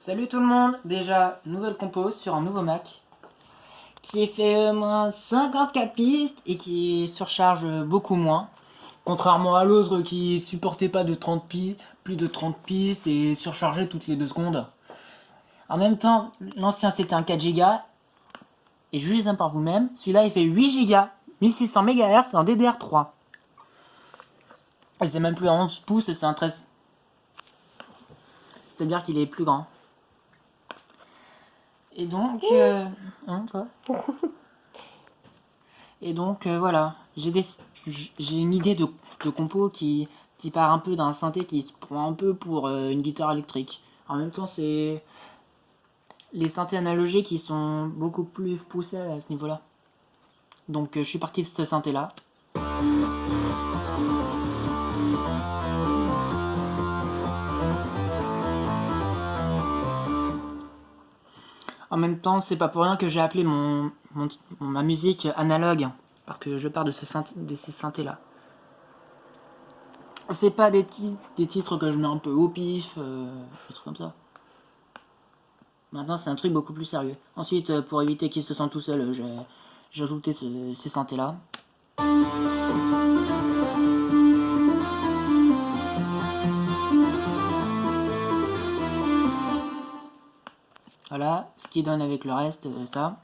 Salut tout le monde, déjà nouvelle compo sur un nouveau Mac qui fait moins 54 pistes et qui surcharge beaucoup moins, contrairement à l'autre qui supportait pas de 30 pistes, plus de 30 pistes et surchargeait toutes les 2 secondes. En même temps, l'ancien c'était un 4 Go et jugez par vous-même, celui-là il fait 8 Go, 1600 MHz en DDR3. Et c'est même plus un 11 pouces, c'est un 13. C'est-à-dire qu'il est plus grand. Et donc, quoi Et donc voilà, j'ai une idée de compo qui part un peu d'un synthé qui se prend un peu pour une guitare électrique. En même temps, c'est les synthés analogiques qui sont beaucoup plus poussés à ce niveau-là. Donc je suis parti de ce synthé-là. En même temps, c'est pas pour rien que j'ai appelé ma musique analogue, parce que je pars de ces synthés-là. C'est pas des titres que je mets un peu au pif, des trucs comme ça. Maintenant, c'est un truc beaucoup plus sérieux. Ensuite, pour éviter qu'il se sente tout seul, j'ai ajouté ces synthés-là. Voilà, ce qui donne avec le reste, ça.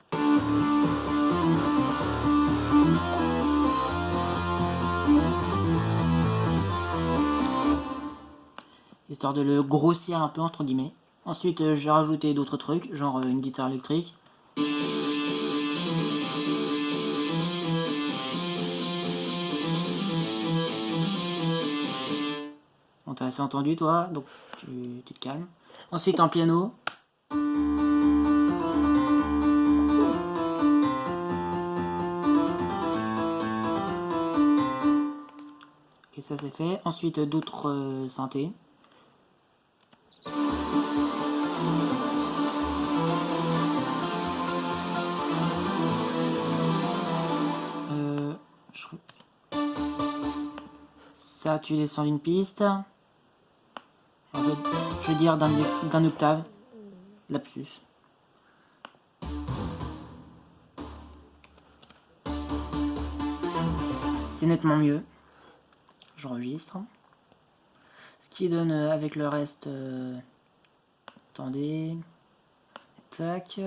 Histoire de le grossir un peu, entre guillemets. Ensuite, j'ai rajouté d'autres trucs, genre une guitare électrique. Bon, t'as assez entendu, toi, donc tu te calmes. Ensuite, un piano. Et ça, c'est fait. Ensuite, d'autres synthés. Ça, tu descends d'une piste. Enfin, je veux dire d'un octave. Lapsus. C'est nettement mieux. J'enregistre. Ce qui donne avec le reste... attendez... Tac...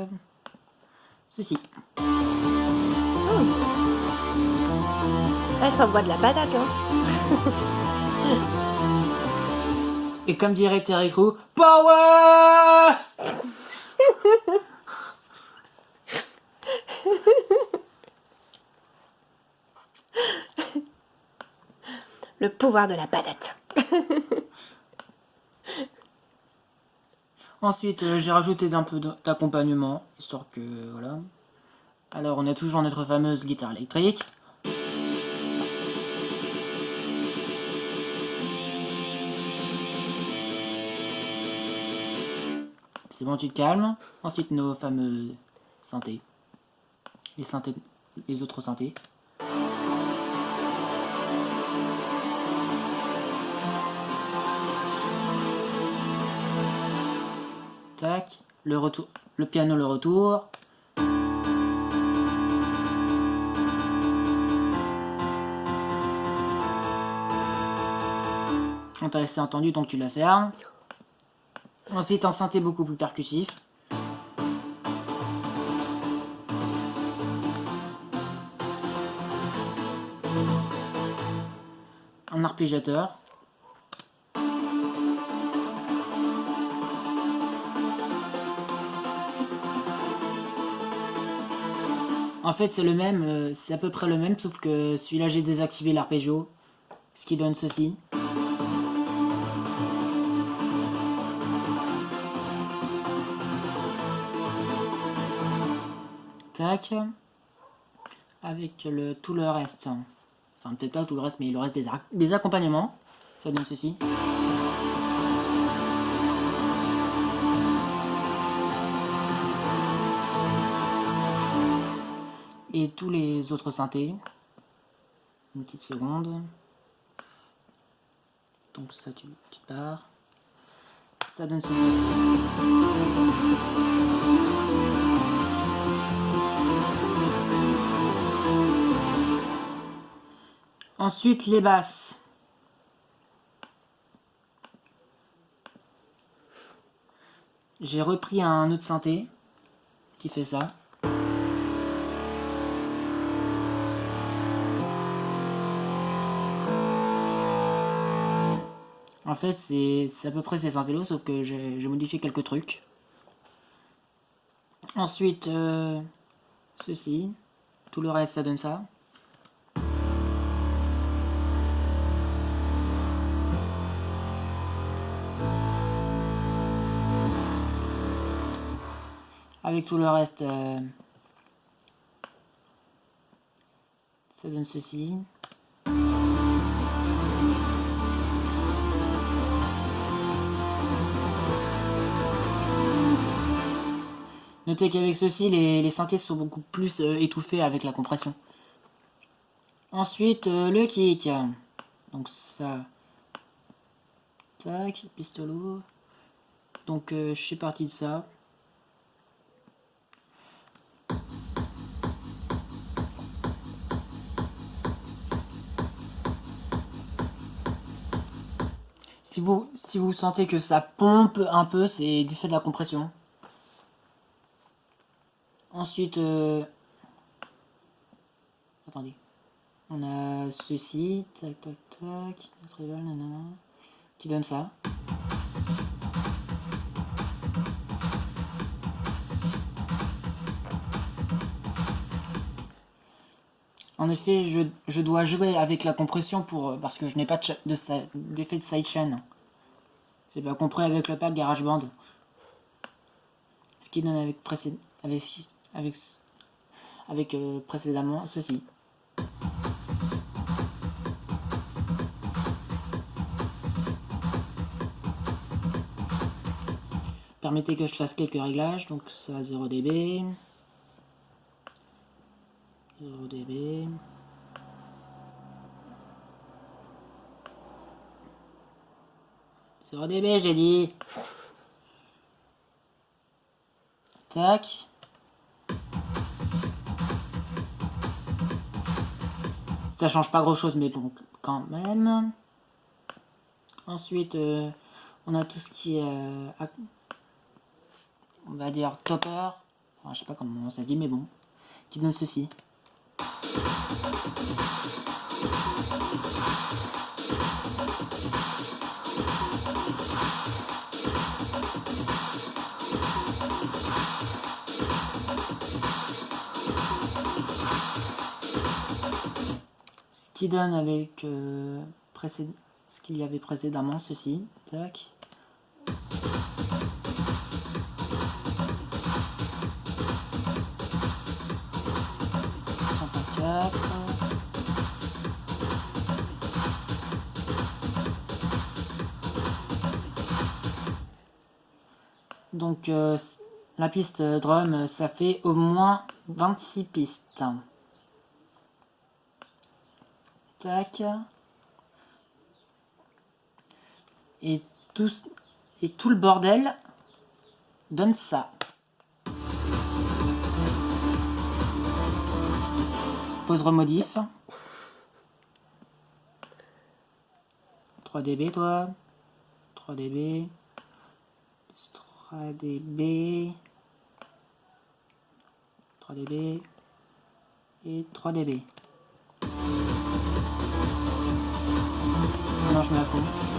Ceci. Elle s'envoie de la patate, hein. Et comme dirait Terry Crew, Power! Le pouvoir de la patate. Ensuite, j'ai rajouté un peu d'accompagnement, histoire que, voilà. Alors, on a toujours notre fameuse guitare électrique. C'est bon, tu te calmes. Ensuite, nos fameux synthés. Les autres synthés. Tac. Le piano, le retour. On t'a assez entendu, donc tu la fermes. Ensuite, un synthé beaucoup plus percussif. Un arpégiateur. En fait, c'est le même, c'est à peu près le même, sauf que celui-là, j'ai désactivé l'arpégio, ce qui donne ceci. Tac. Avec tout le reste. Enfin, peut-être pas tout le reste, mais le reste des accompagnements. Ça donne ceci. Et tous les autres synthés. Une petite seconde. Donc ça, tu pars. Ça donne ceci. Ensuite, les basses. J'ai repris un autre synthé qui fait ça. En fait, c'est à peu près ces synthés-là, sauf que j'ai modifié quelques trucs. Ensuite, ceci. Tout le reste, ça donne ça. Avec tout le reste, ça donne ceci. Notez qu'avec ceci, les synthés sont beaucoup plus étouffés avec la compression. Ensuite, le kick. Donc ça. Tac, pistolo. Donc je suis parti de ça. Si vous sentez que ça pompe un peu, c'est du fait de la compression. Ensuite, attendez. On a ceci, tac tac tac, notre rival, nanana, qui donne ça. En effet, je dois jouer avec la compression parce que je n'ai pas d'effet de sidechain. C'est pas compris avec le pack GarageBand. Ce qui donne avec précédemment ceci. Permettez que je fasse quelques réglages, donc ça à 0 dB. 0 dB. Sur dB, j'ai dit. Tac. Ça change pas grand chose, mais bon, quand même. Ensuite, on a tout ce qui est, on va dire, topper. Enfin, je sais pas comment ça se dit, mais bon. Qui donne ceci. Ce qui donne avec ce qu'il y avait précédemment, ceci. Tac. Donc la piste drum, ça fait au moins 26 pistes. Tac. Et tout le bordel donne ça. Pause remodif. 3 dB toi. 3 dB. 3 dB. 3 dB. Et 3 dB. Non, je me la fous.